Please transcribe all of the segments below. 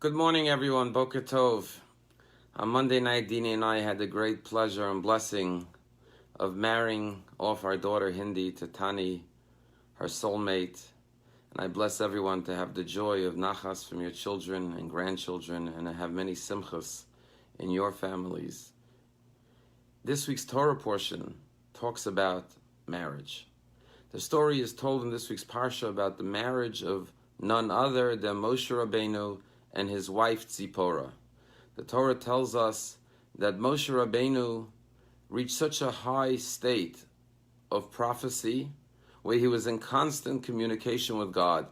Good morning, everyone. Boker Tov. On Monday night, Dini and I had the great pleasure and blessing of marrying off our daughter Hindi to Tani, her soulmate. And I bless everyone to have the joy of nachas from your children and grandchildren and to have many simchas in your families. This week's Torah portion talks about marriage. The story is told in this week's Parsha about the marriage of none other than Moshe Rabbeinu and his wife Tzipora. The Torah tells us that Moshe Rabbeinu reached such a high state of prophecy where he was in constant communication with God.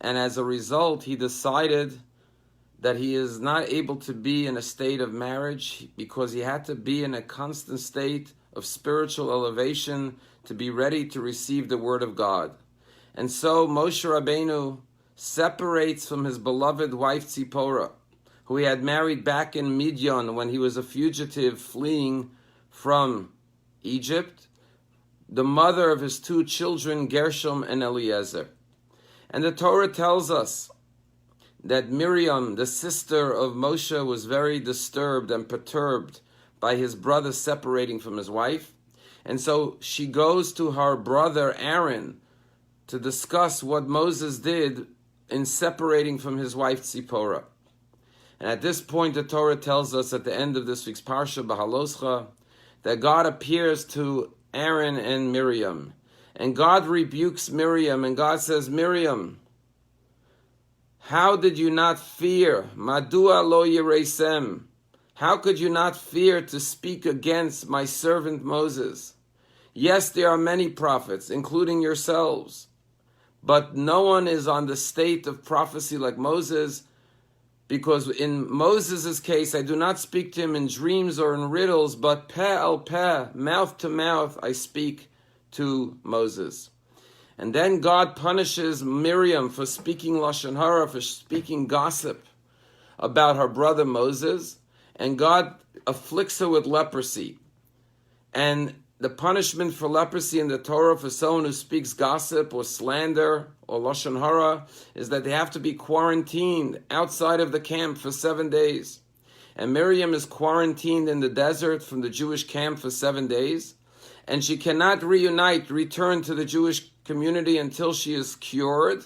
And as a result, he decided that he is not able to be in a state of marriage because he had to be in a constant state of spiritual elevation to be ready to receive the word of God. And so Moshe Rabbeinu separates from his beloved wife Tzipora, who he had married back in Midian when he was a fugitive fleeing from Egypt, the mother of his two children, Gershom and Eliezer. And the Torah tells us that Miriam, the sister of Moshe, was very disturbed and perturbed by his brother separating from his wife. And so she goes to her brother Aaron to discuss what Moses did in separating from his wife Tzipora. And at this point, the Torah tells us at the end of this week's Parsha, B'haloscha, that God appears to Aaron and Miriam. And God rebukes Miriam, and God says, Miriam, how did you not fear? Madua lo yireisem. How could you not fear to speak against my servant Moses? Yes, there are many prophets, including yourselves, but no one is on the state of prophecy like Moses, because in Moses' case, I do not speak to him in dreams or in riddles, but peh al peh, mouth to mouth, I speak to Moses. And then God punishes Miriam for speaking Lashon Hara, for speaking gossip about her brother Moses, and God afflicts her with leprosy. And the punishment for leprosy in the Torah for someone who speaks gossip or slander or Lashon Hara is that they have to be quarantined outside of the camp for 7 days. And Miriam is quarantined in the desert from the Jewish camp for 7 days. And she cannot return to the Jewish community until she is cured.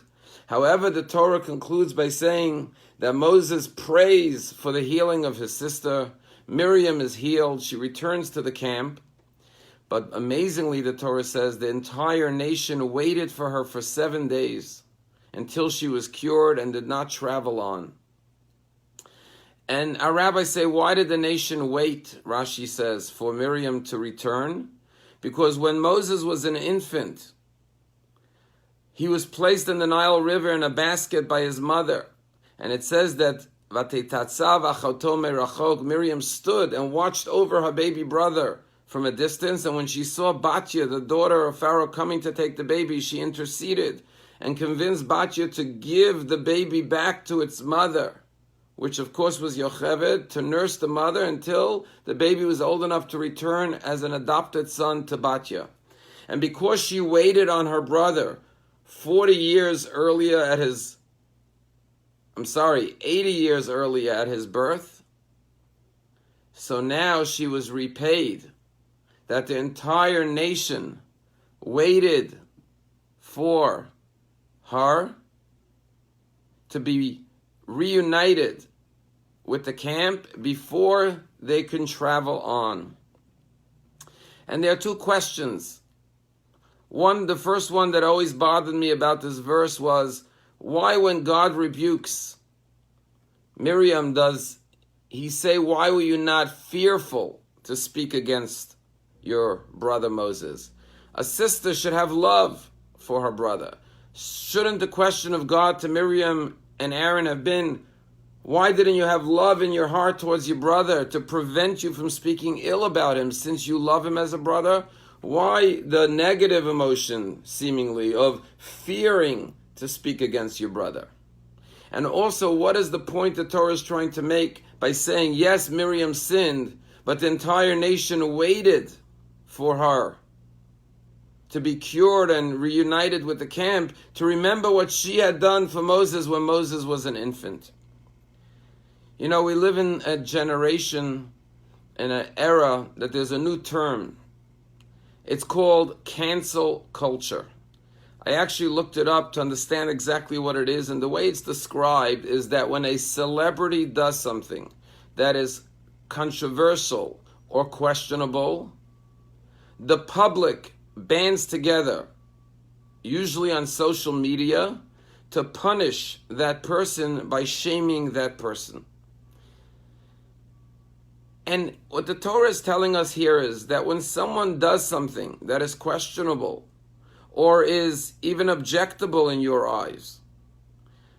However, the Torah concludes by saying that Moses prays for the healing of his sister. Miriam is healed. She returns to the camp. But amazingly, the Torah says the entire nation waited for her for 7 days until she was cured and did not travel on. And our rabbis say, why did the nation wait, Rashi says, for Miriam to return? Because when Moses was an infant, he was placed in the Nile River in a basket by his mother. And it says that Vatetatzav achoto merachok, Miriam stood and watched over her baby brother from a distance, and when she saw Batya, the daughter of Pharaoh, coming to take the baby, she interceded and convinced Batya to give the baby back to its mother, which of course was Yocheved, to nurse the mother until the baby was old enough to return as an adopted son to Batya. And because she waited on her brother 80 years earlier at his birth, so now she was repaid. That the entire nation waited for her to be reunited with the camp before they can travel on. And there are two questions. The first one that always bothered me about this verse was, why when God rebukes Miriam does he say, why were you not fearful to speak against your brother Moses? A sister should have love for her brother. Shouldn't the question of God to Miriam and Aaron have been, why didn't you have love in your heart towards your brother to prevent you from speaking ill about him since you love him as a brother? Why the negative emotion, seemingly, of fearing to speak against your brother? And also, what is the point the Torah is trying to make by saying, yes, Miriam sinned, but the entire nation waited for her to be cured and reunited with the camp, to remember what she had done for Moses when Moses was an infant. You know, we live in a generation, in an era that there's a new term. It's called cancel culture. I actually looked it up to understand exactly what it is, and the way it's described is that when a celebrity does something that is controversial or questionable, the public bands together, usually on social media, to punish that person by shaming that person. And what the Torah is telling us here is that when someone does something that is questionable or is even objectable in your eyes,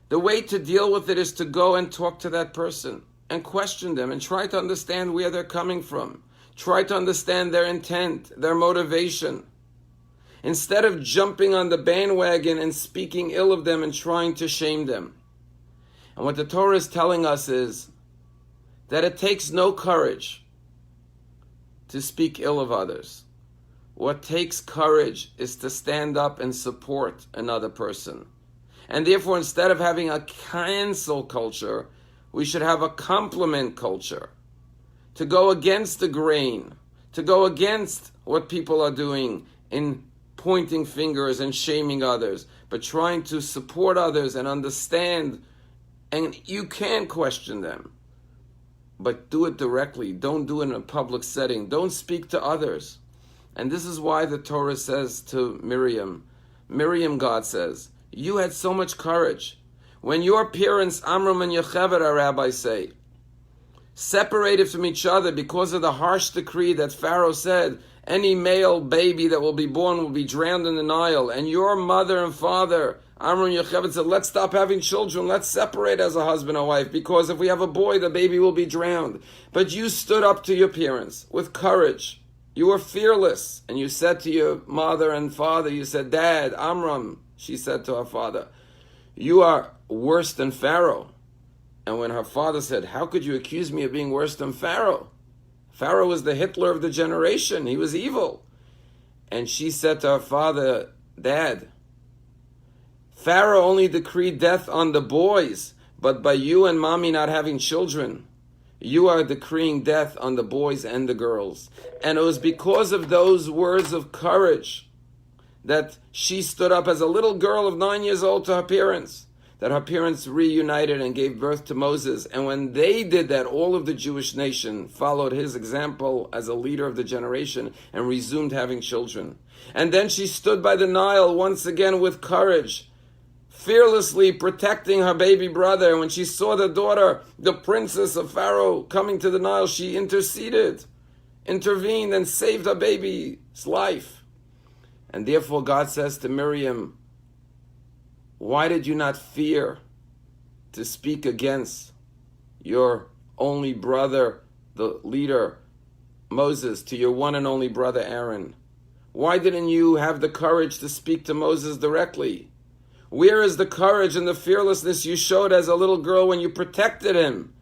the way to deal with it is to go and talk to that person and question them and try to understand where they're coming from. Try to understand their intent, their motivation. Instead of jumping on the bandwagon and speaking ill of them and trying to shame them. And what the Torah is telling us is that it takes no courage to speak ill of others. What takes courage is to stand up and support another person. And therefore, instead of having a cancel culture, we should have a compliment culture. To go against the grain, to go against what people are doing in pointing fingers and shaming others, but trying to support others and understand. And you can question them, but do it directly. Don't do it in a public setting. Don't speak to others. And this is why the Torah says to Miriam, God says, you had so much courage. When your parents, Amram and Yocheved, our rabbis say, separated from each other because of the harsh decree that Pharaoh said, any male baby that will be born will be drowned in the Nile. And your mother and father, Amram and Yocheved, said, let's stop having children. Let's separate as a husband and wife, because if we have a boy, the baby will be drowned. But you stood up to your parents with courage. You were fearless. And you said to your mother and father, you said, Dad, Amram, she said to her father, you are worse than Pharaoh. And when her father said, how could you accuse me of being worse than Pharaoh? Pharaoh was the Hitler of the generation. He was evil. And she said to her father, Dad, Pharaoh only decreed death on the boys, but by you and mommy not having children, you are decreeing death on the boys and the girls. And it was because of those words of courage that she stood up as a little girl of 9 years old to her parents, that her parents reunited and gave birth to Moses. And when they did that, all of the Jewish nation followed his example as a leader of the generation and resumed having children. And then she stood by the Nile once again with courage, fearlessly protecting her baby brother. And when she saw the daughter, the princess of Pharaoh, coming to the Nile, she intervened, and saved her baby's life. And therefore God says to Miriam, why did you not fear to speak against your only brother, the leader, Moses, to your one and only brother, Aaron? Why didn't you have the courage to speak to Moses directly? Where is the courage and the fearlessness you showed as a little girl when you protected him?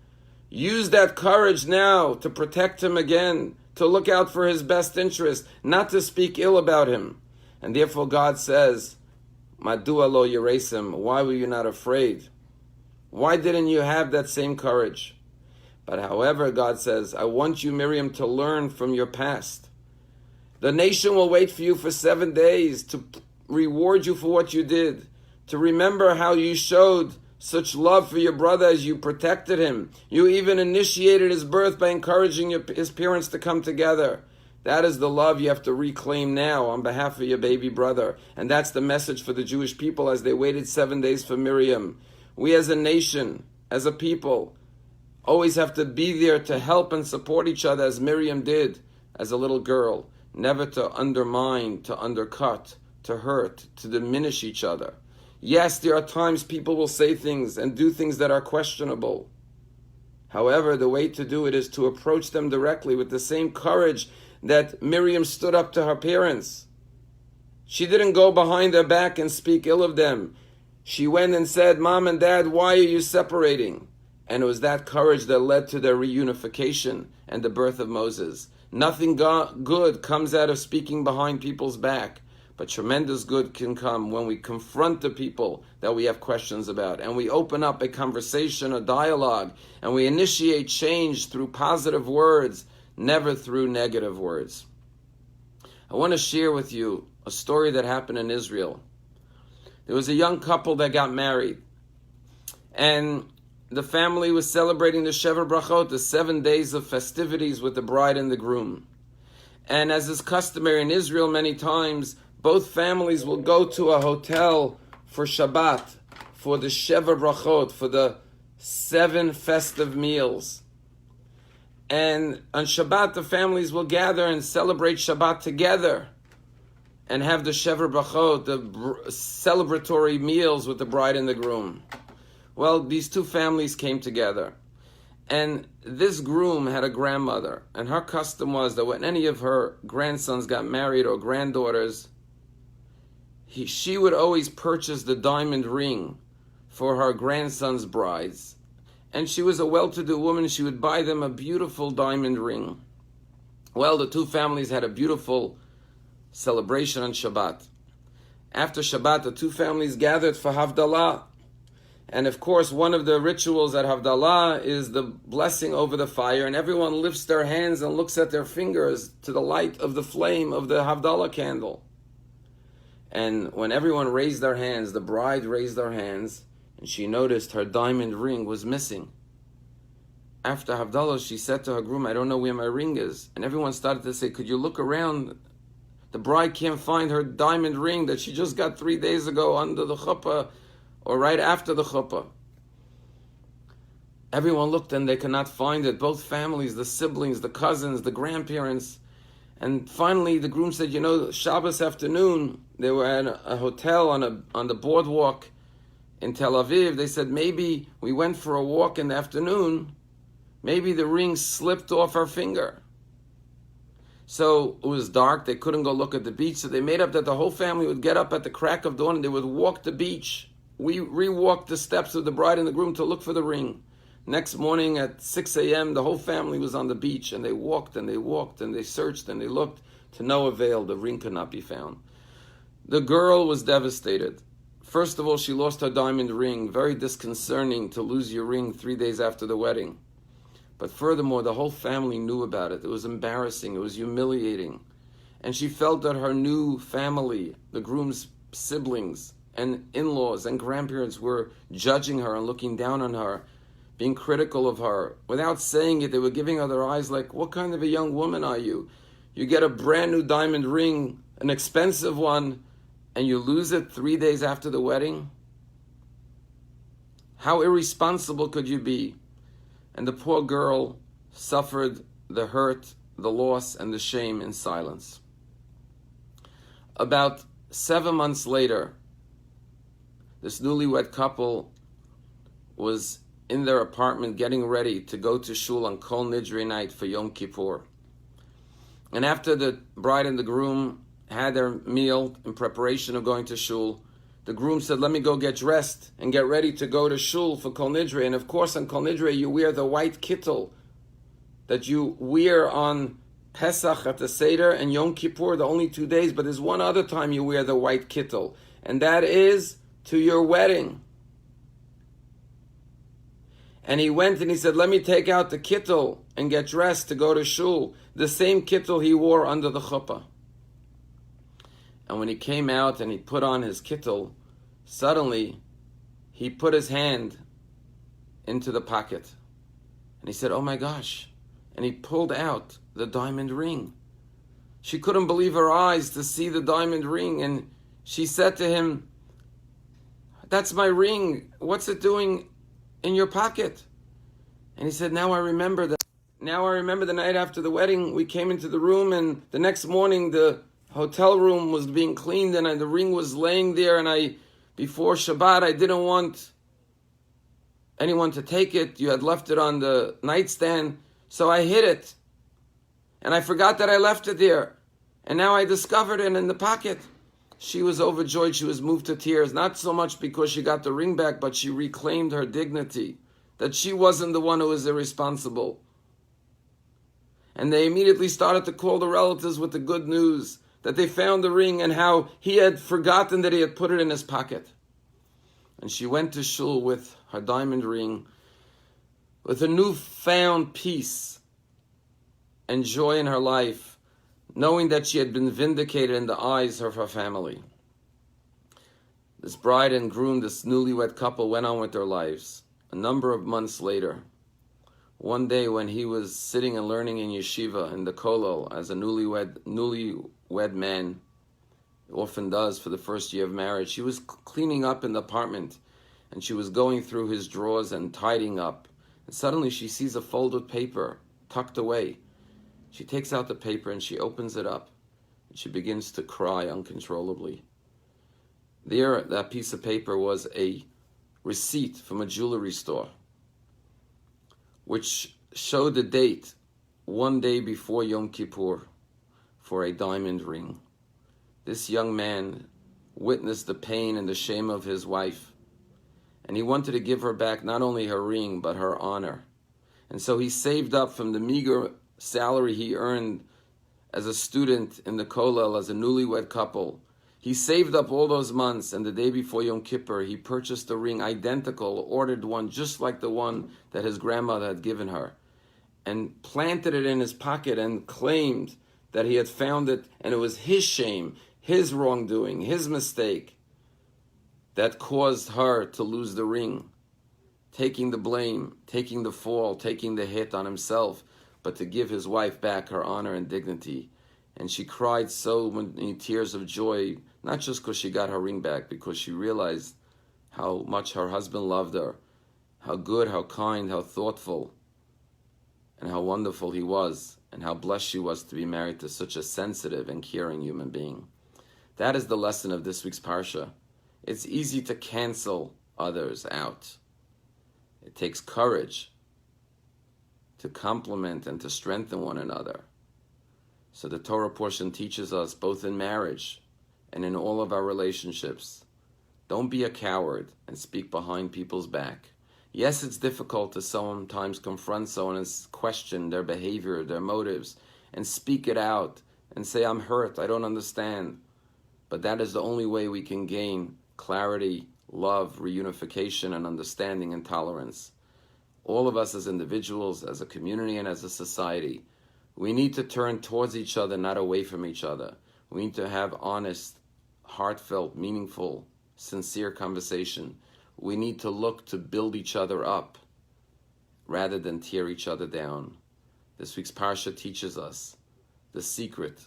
Use that courage now to protect him again, to look out for his best interest, not to speak ill about him. And therefore God says, Madua lo yeresim, why were you not afraid? Why didn't you have that same courage? But however, God says, I want you, Miriam, to learn from your past. The nation will wait for you for 7 days to reward you for what you did, to remember how you showed such love for your brother as you protected him. You even initiated his birth by encouraging his parents to come together. That is the love you have to reclaim now on behalf of your baby brother. And that's the message for the Jewish people as they waited 7 days for Miriam. We as a nation, as a people, always have to be there to help and support each other as Miriam did as a little girl. Never to undermine, to undercut, to hurt, to diminish each other. Yes, there are times people will say things and do things that are questionable. However, the way to do it is to approach them directly with the same courage that Miriam stood up to her parents. She didn't go behind their back and speak ill of them. She went and said, Mom and Dad, why are you separating? And it was that courage that led to their reunification and the birth of Moses. Nothing good comes out of speaking behind people's back, But tremendous good can come when we confront the people that we have questions about, and we open up a conversation, a dialogue, and we initiate change through positive words, never through negative words. I want to share with you a story that happened in Israel. There was a young couple that got married, and the family was celebrating the Shever Brachot, the 7 days of festivities with the bride and the groom. And as is customary in Israel, many times, both families will go to a hotel for Shabbat, for the Shever Brachot, for the 7 festive meals. And on Shabbat, the families will gather and celebrate Shabbat together and have the Shever Brachot, the celebratory meals with the bride and the groom. Well, these two families came together. And this groom had a grandmother. And her custom was that when any of her grandsons got married or granddaughters, she would always purchase the diamond ring for her grandson's brides. And she was a well-to-do woman. She would buy them a beautiful diamond ring. Well, the two families had a beautiful celebration on Shabbat. After Shabbat, the two families gathered for Havdalah. And of course, one of the rituals at Havdalah is the blessing over the fire. And everyone lifts their hands and looks at their fingers to the light of the flame of the Havdalah candle. And when everyone raised their hands, the bride raised her hands, and she noticed her diamond ring was missing. After Havdalah, she said to her groom, "I don't know where my ring is." And everyone started to say, "Could you look around? The bride can't find her diamond ring that she just got 3 days ago under the chuppah or right after the chuppah." Everyone looked and they could not find it. Both families, the siblings, the cousins, the grandparents. And finally, the groom said, Shabbos afternoon, they were at a hotel on the boardwalk in Tel Aviv. They said, maybe we went for a walk in the afternoon. Maybe the ring slipped off her finger. So it was dark. They couldn't go look at the beach. So they made up that the whole family would get up at the crack of dawn and they would walk the beach. We re-walked the steps of the bride and the groom to look for the ring. Next morning at 6 a.m., the whole family was on the beach, and they walked and they walked and they searched and they looked. To no avail, the ring could not be found. The girl was devastated. First of all, she lost her diamond ring. Very disconcerting to lose your ring 3 days after the wedding. But furthermore, the whole family knew about it. It was embarrassing. It was humiliating. And she felt that her new family, the groom's siblings and in-laws and grandparents, were judging her and looking down on her, being critical of her. Without saying it, they were giving her their eyes like, what kind of a young woman are you? You get a brand new diamond ring, an expensive one, and you lose it 3 days after the wedding? How irresponsible could you be? And the poor girl suffered the hurt, the loss, and the shame in silence. About 7 months later, this newlywed couple was in their apartment getting ready to go to shul on Kol Nidre night for Yom Kippur. And after the bride and the groom had their meal in preparation of going to shul, the groom said, let me go get dressed and get ready to go to shul for Kol Nidre. And of course on Kol Nidre you wear the white kittel that you wear on Pesach at the Seder and Yom Kippur, the only 2 days, but there's one other time you wear the white kittel, and that is to your wedding. And he went and he said, let me take out the kittel and get dressed to go to shul. The same kittel he wore under the chuppah. And when he came out and he put on his kittel, suddenly he put his hand into the pocket. And he said, oh my gosh. And he pulled out the diamond ring. She couldn't believe her eyes to see the diamond ring. And she said to him, that's my ring. What's it doing in your pocket? And he said, now I remember the night after the wedding. We came into the room, and the next morning the hotel room was being cleaned, and the ring was laying there, and before Shabbat I didn't want anyone to take it. You had left it on the nightstand, so I hid it, and I forgot that I left it there, and now I discovered it in the pocket. She was overjoyed. She was moved to tears, not so much because she got the ring back, but she reclaimed her dignity, that she wasn't the one who was irresponsible. And they immediately started to call the relatives with the good news that they found the ring and how he had forgotten that he had put it in his pocket. And she went to shul with her diamond ring, with a newfound peace and joy in her life, knowing that she had been vindicated in the eyes of her family. This bride and groom, this newlywed couple, went on with their lives. A number of months later, one day when he was sitting and learning in yeshiva in the kollel as a newlywed man often does for the first year of marriage, she was cleaning up in the apartment, and she was going through his drawers and tidying up. And suddenly she sees a folded paper tucked away. She takes out the paper and she opens it up, and she begins to cry uncontrollably. There, that piece of paper was a receipt from a jewelry store, which showed the date one day before Yom Kippur for a diamond ring. This young man witnessed the pain and the shame of his wife, and he wanted to give her back not only her ring, but her honor. And so he saved up from the meager salary he earned as a student in the kollel, as a newlywed couple. He saved up all those months, and the day before Yom Kippur, he purchased a ring identical, ordered one just like the one that his grandmother had given her, and planted it in his pocket and claimed that he had found it, and it was his shame, his wrongdoing, his mistake that caused her to lose the ring, taking the blame, taking the fall, taking the hit on himself, but to give his wife back her honor and dignity. And she cried so many tears of joy, not just because she got her ring back, because she realized how much her husband loved her, how good, how kind, how thoughtful, and how wonderful he was, and how blessed she was to be married to such a sensitive and caring human being. That is the lesson of this week's Parsha. It's easy to cancel others out. It takes courage to compliment and to strengthen one another. So the Torah portion teaches us, both in marriage and in all of our relationships, don't be a coward and speak behind people's back. Yes, it's difficult to sometimes confront someone and question their behavior, their motives, and speak it out and say, I'm hurt, I don't understand. But that is the only way we can gain clarity, love, reunification, and understanding and tolerance. All of us as individuals, as a community, and as a society, we need to turn towards each other, not away from each other. We need to have honest, heartfelt, meaningful, sincere conversation. We need to look to build each other up rather than tear each other down. This week's Parsha teaches us the secret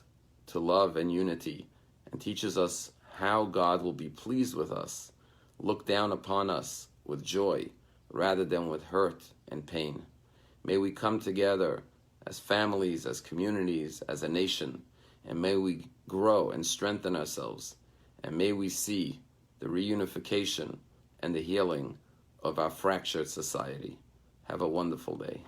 to love and unity, and teaches us how God will be pleased with us, look down upon us with joy rather than with hurt and pain. May we come together as families, as communities, as a nation, and may we grow and strengthen ourselves, and may we see the reunification and the healing of our fractured society. Have a wonderful day.